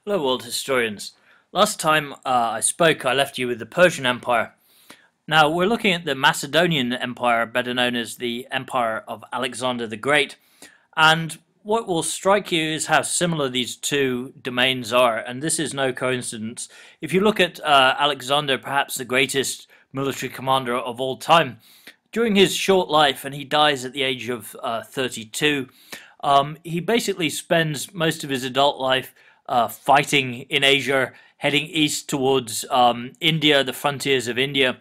Hello, world historians. Last time I spoke, I left you with the Persian Empire. Now we're looking at the Macedonian Empire, better known as the Empire of Alexander the Great. And what will strike you is how similar these two domains are, and this is no coincidence. If you look at Alexander, perhaps the greatest military commander of all time, during his short life, and he dies at the age of 32, he basically spends most of his adult life fighting in Asia, heading east towards India, the frontiers of India,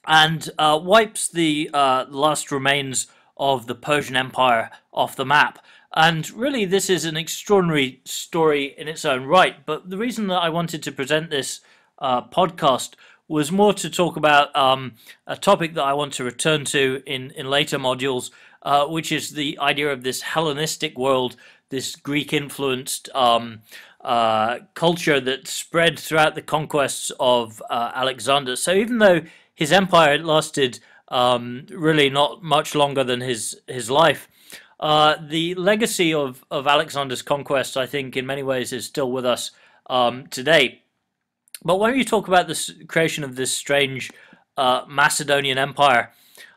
and wipes the last remains of the Persian Empire off the map. And really, this is an extraordinary story in its own right. But the reason that I wanted to present this podcast was more to talk about a topic that I want to return to in later modules, which is the idea of this Hellenistic world, this Greek-influenced culture that spread throughout the conquests of Alexander. So even though his empire lasted really not much longer than his life, the legacy of Alexander's conquest, I think, in many ways is still with us today. But when you talk about the creation of this strange Macedonian empire,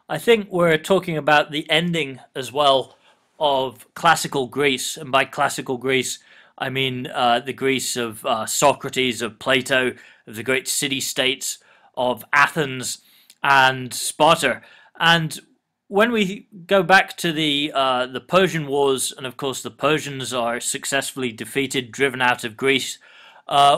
I think we're talking about the ending as well of classical Greece. And by classical Greece, I mean the Greece of Socrates, of Plato, of the great city-states of Athens and Sparta. And when we go back to the Persian Wars, and of course the Persians are successfully defeated, driven out of Greece,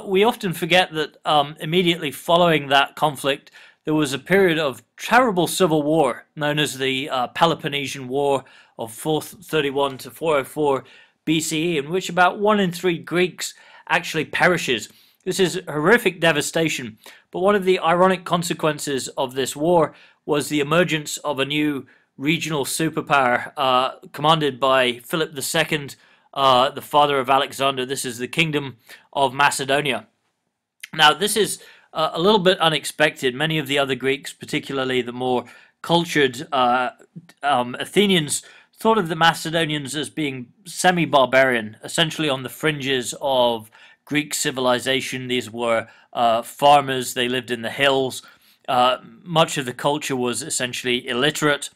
we often forget that immediately following that conflict, there was a period of terrible civil war known as the Peloponnesian War of 431 to 404 BCE, in which about 1 in 3 Greeks actually perishes. This is horrific devastation, but one of the ironic consequences of this war was the emergence of a new regional superpower commanded by Philip II, the father of Alexander. This is the Kingdom of Macedonia. Now, this is a little bit unexpected. Many of the other Greeks, particularly the more cultured Athenians, thought of the Macedonians as being semi-barbarian, essentially on the fringes of Greek civilization. These were farmers, they lived in the hills. Much of the culture was essentially illiterate,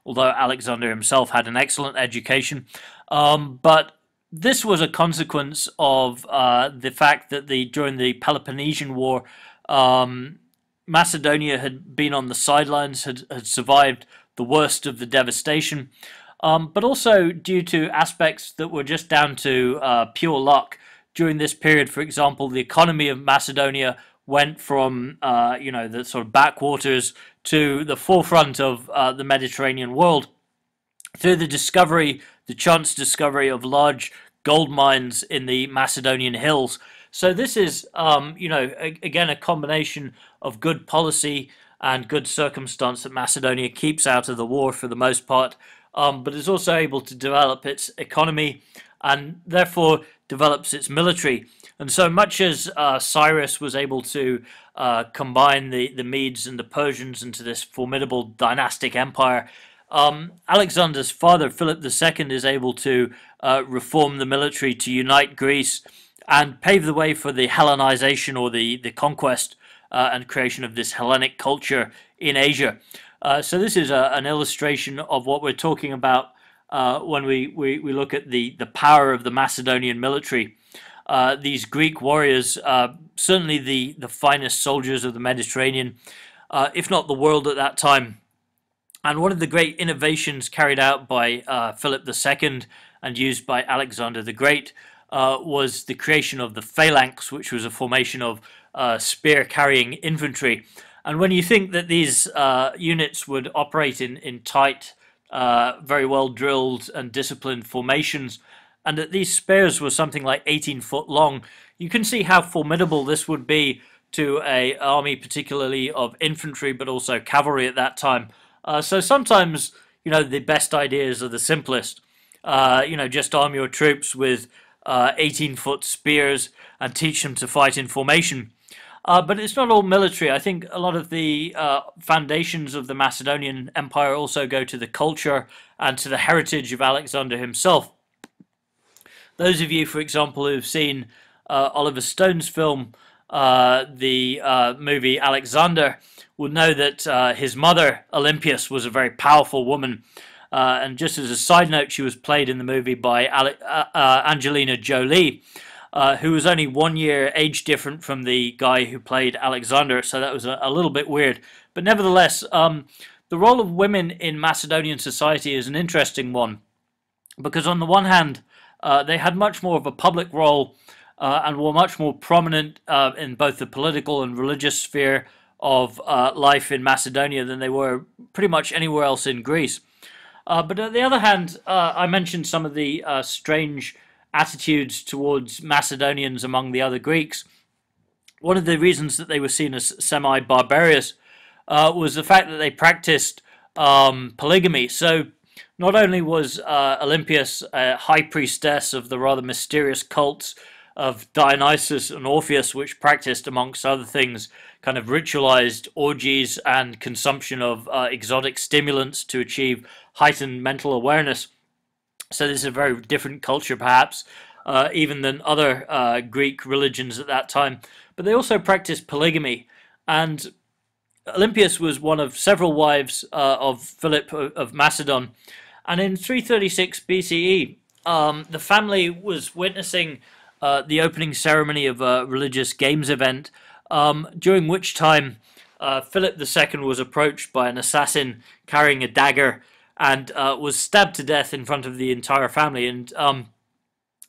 although Alexander himself had an excellent education. But this was a consequence of the fact that during the Peloponnesian War, Macedonia had been on the sidelines, had survived the worst of the devastation, but also due to aspects that were just down to pure luck. During this period, for example, the economy of Macedonia went from the sort of backwaters to the forefront of the Mediterranean world through the chance discovery of large gold mines in the Macedonian hills. So this is, again, a combination of good policy and good circumstance that Macedonia keeps out of the war for the most part, but is also able to develop its economy and therefore develops its military. And so much as Cyrus was able to combine the Medes and the Persians into this formidable dynastic empire, Alexander's father, Philip II, is able to reform the military to unite Greece and pave the way for the Hellenization, or the conquest and creation of this Hellenic culture in Asia. So this is an illustration of what we're talking about when we look at the power of the Macedonian military. These Greek warriors, certainly the finest soldiers of the Mediterranean, if not the world at that time. And one of the great innovations carried out by Philip II and used by Alexander the Great was the creation of the phalanx, which was a formation of spear-carrying infantry. And when you think that these units would operate in tight, very well-drilled and disciplined formations, and that these spears were something like 18 foot long, you can see how formidable this would be to an army, particularly of infantry, but also cavalry at that time. So sometimes, the best ideas are the simplest. Just arm your troops with 18-foot spears and teach them to fight in formation. But it's not all military. I think a lot of the foundations of the Macedonian Empire also go to the culture and to the heritage of Alexander himself. Those of you, for example, who've seen Oliver Stone's film, the movie Alexander, will know that his mother, Olympias, was a very powerful woman. And just as a side note, she was played in the movie by Angelina Jolie, who was only 1 year age different from the guy who played Alexander, so that was a little bit weird. But nevertheless, the role of women in Macedonian society is an interesting one, because on the one hand, they had much more of a public role and were much more prominent in both the political and religious sphere of life in Macedonia than they were pretty much anywhere else in Greece. But on the other hand, I mentioned some of the strange attitudes towards Macedonians among the other Greeks. One of the reasons that they were seen as semi-barbarous was the fact that they practiced polygamy. So not only was Olympias a high priestess of the rather mysterious cults of Dionysus and Orpheus, which practiced, amongst other things, kind of ritualized orgies and consumption of exotic stimulants to achieve heightened mental awareness. So this is a very different culture, perhaps, even than other Greek religions at that time. But they also practiced polygamy, and Olympias was one of several wives of Philip of Macedon. And in 336 BCE, the family was witnessing the opening ceremony of a religious games event, during which time Philip II was approached by an assassin carrying a dagger and was stabbed to death in front of the entire family. And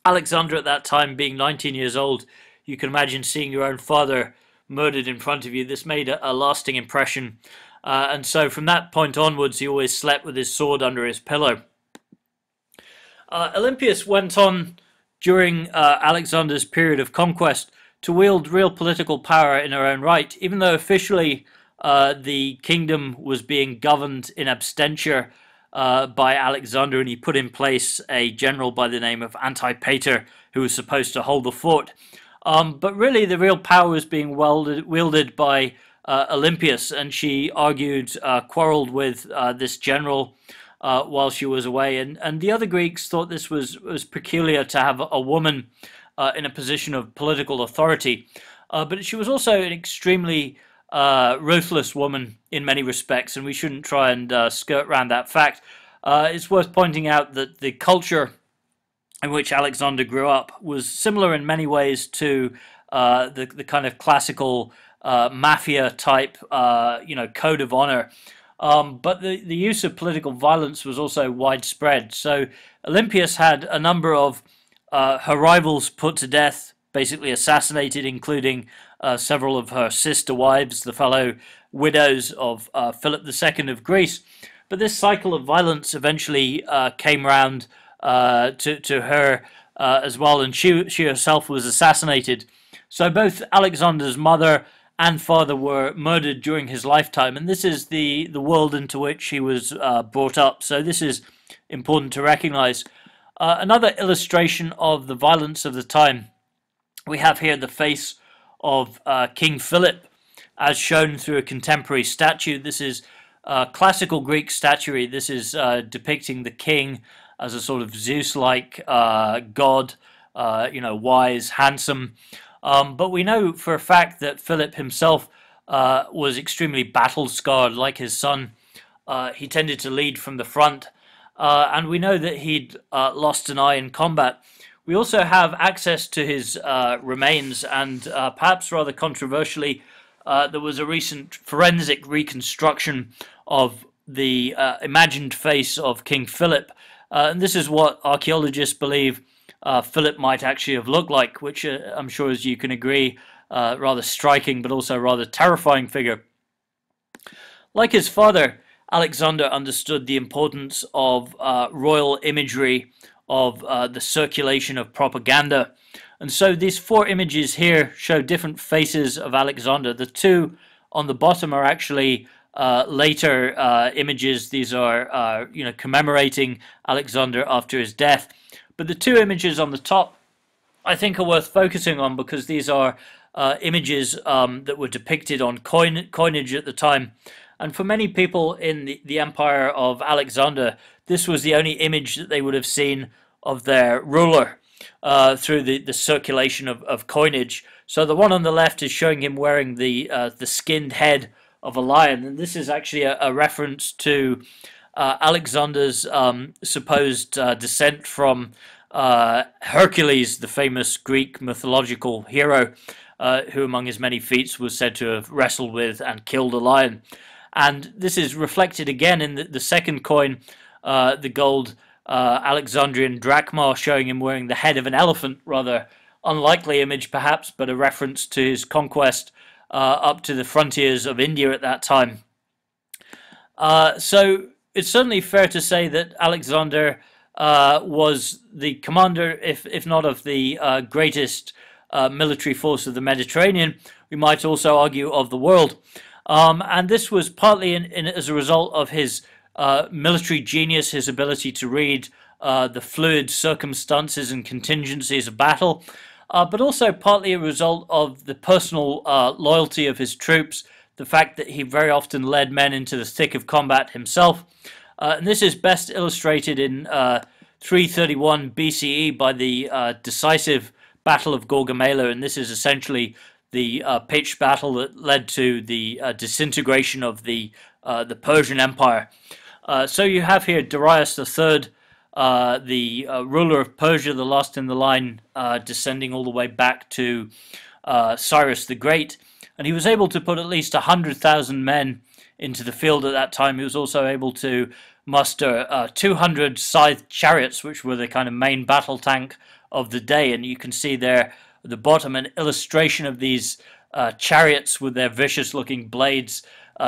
Alexander, at that time, being 19 years old, you can imagine seeing your own father murdered in front of you. This made a lasting impression. And so from that point onwards, he always slept with his sword under his pillow. Olympias went on during Alexander's period of conquest to wield real political power in her own right, even though officially the kingdom was being governed in absentia by Alexander, and he put in place a general by the name of Antipater who was supposed to hold the fort. But really the real power was being wielded by Olympias, and she argued, quarreled with this general while she was away, and the other Greeks thought this was peculiar to have a woman in a position of political authority. But she was also an extremely ruthless woman in many respects, and we shouldn't try and skirt around that fact. It's worth pointing out that the culture in which Alexander grew up was similar in many ways to the kind of classical mafia type, code of honor. But the use of political violence was also widespread. So Olympias had a number of her rivals put to death, basically assassinated, including several of her sister wives, the fellow widows of Philip II of Greece. But this cycle of violence eventually came round to her as well, and she herself was assassinated. So both Alexander's mother and father were murdered during his lifetime, and this is the world into which he was brought up. So this is important to recognize. Another illustration of the violence of the time, we have here the face of King Philip, as shown through a contemporary statue. This is classical Greek statuary. This is depicting the king as a sort of Zeus-like god, wise, handsome. But we know for a fact that Philip himself was extremely battle-scarred, like his son. He tended to lead from the front, and we know that he'd lost an eye in combat. We also have access to his remains, and perhaps rather controversially, there was a recent forensic reconstruction of the imagined face of King Philip, and this is what archaeologists believe Philip might actually have looked like, which I'm sure, as you can agree, rather striking but also rather terrifying figure. Like his father, Alexander understood the importance of royal imagery, of the circulation of propaganda. And so these four images here show different faces of Alexander. The two on the bottom are actually later images. These are commemorating Alexander after his death. But the two images on the top, I think, are worth focusing on, because these are images that were depicted on coinage at the time. And for many people in the empire of Alexander, this was the only image that they would have seen of their ruler. through the circulation of coinage. So the one on the left is showing him wearing the skinned head of a lion, and this is actually a reference to Alexander's supposed descent from Hercules, the famous Greek mythological hero, who among his many feats was said to have wrestled with and killed a lion. And this is reflected again in the second coin, the gold Alexandrian drachma, showing him wearing the head of an elephant. Rather unlikely image perhaps, but a reference to his conquest up to the frontiers of India at that time. So it's certainly fair to say that Alexander was the commander, if not of the greatest military force of the Mediterranean, we might also argue of the world. And this was partly as a result of his military genius, his ability to read the fluid circumstances and contingencies of battle, but also partly a result of the personal loyalty of his troops, the fact that he very often led men into the thick of combat himself. And this is best illustrated in 331 BCE by the decisive Battle of Gaugamela, and this is essentially the pitched battle that led to the disintegration of the Persian Empire. So you have here Darius III, the ruler of Persia, the last in the line, descending all the way back to Cyrus the Great, and he was able to put at least 100,000 men into the field at that time. He was also able to muster 200 scythed chariots, which were the kind of main battle tank of the day, and you can see there at the bottom an illustration of these chariots with their vicious looking blades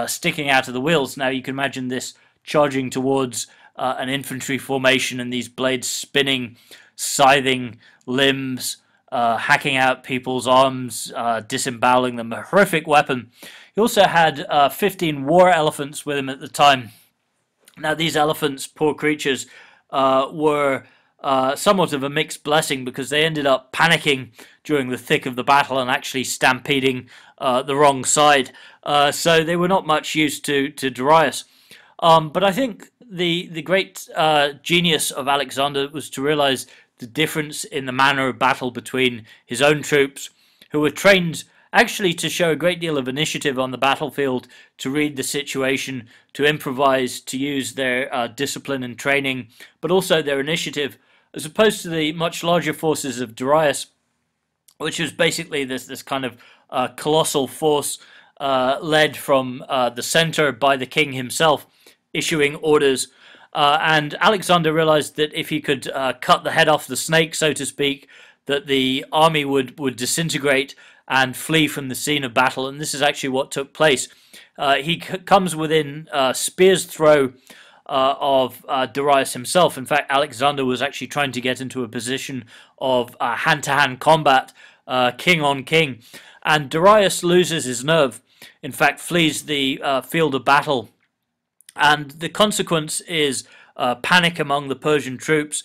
sticking out of the wheels. Now you can imagine this charging towards an infantry formation and these blades spinning, scything limbs, hacking out people's arms, disemboweling them. A horrific weapon. He also had 15 war elephants with him at the time. Now these elephants, poor creatures, were somewhat of a mixed blessing, because they ended up panicking during the thick of the battle and actually stampeding the wrong side. So they were not much use to Darius. But I think the great genius of Alexander was to realize the difference in the manner of battle between his own troops, who were trained actually to show a great deal of initiative on the battlefield, to read the situation, to improvise, to use their discipline and training, but also their initiative, as opposed to the much larger forces of Darius, which was basically this kind of colossal force led from the center by the king himself, issuing orders. And Alexander realized that if he could cut the head off the snake, so to speak, that the army would disintegrate and flee from the scene of battle. And this is actually what took place. He comes within spear's throw of Darius himself. In fact, Alexander was actually trying to get into a position of hand-to-hand combat, king on king. And Darius loses his nerve, in fact flees the field of battle. And the consequence is panic among the Persian troops,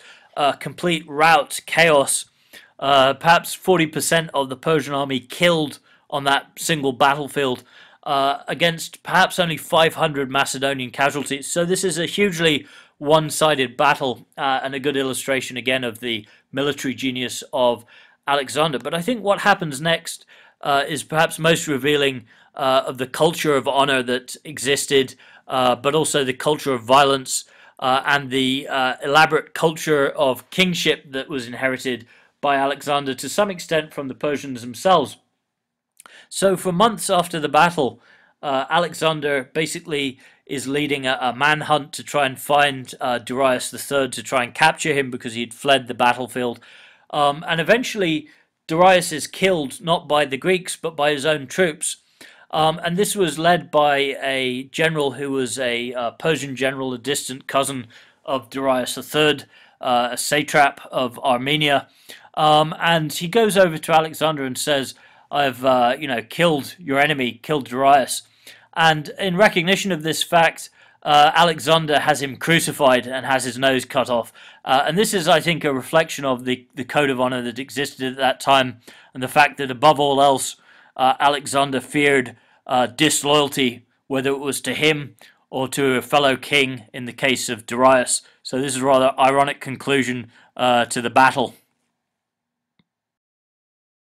complete rout, chaos. Perhaps 40% of the Persian army killed on that single battlefield, against perhaps only 500 Macedonian casualties. So this is a hugely one-sided battle, and a good illustration again of the military genius of Alexander. But I think what happens next is perhaps most revealing of the culture of honor that existed, but also the culture of violence, and the elaborate culture of kingship that was inherited by Alexander to some extent from the Persians themselves. So for months after the battle, Alexander basically is leading a manhunt to try and find Darius III, to try and capture him because he'd fled the battlefield. And eventually Darius is killed, not by the Greeks, but by his own troops. And this was led by a general who was a Persian general, a distant cousin of Darius III, a satrap of Armenia. And he goes over to Alexander and says, I've killed your enemy, killed Darius. And in recognition of this fact, Alexander has him crucified and has his nose cut off. And this is, I think, a reflection of the code of honor that existed at that time, and the fact that above all else, Alexander feared disloyalty, whether it was to him or to a fellow king in the case of Darius. So this is a rather ironic conclusion to the battle.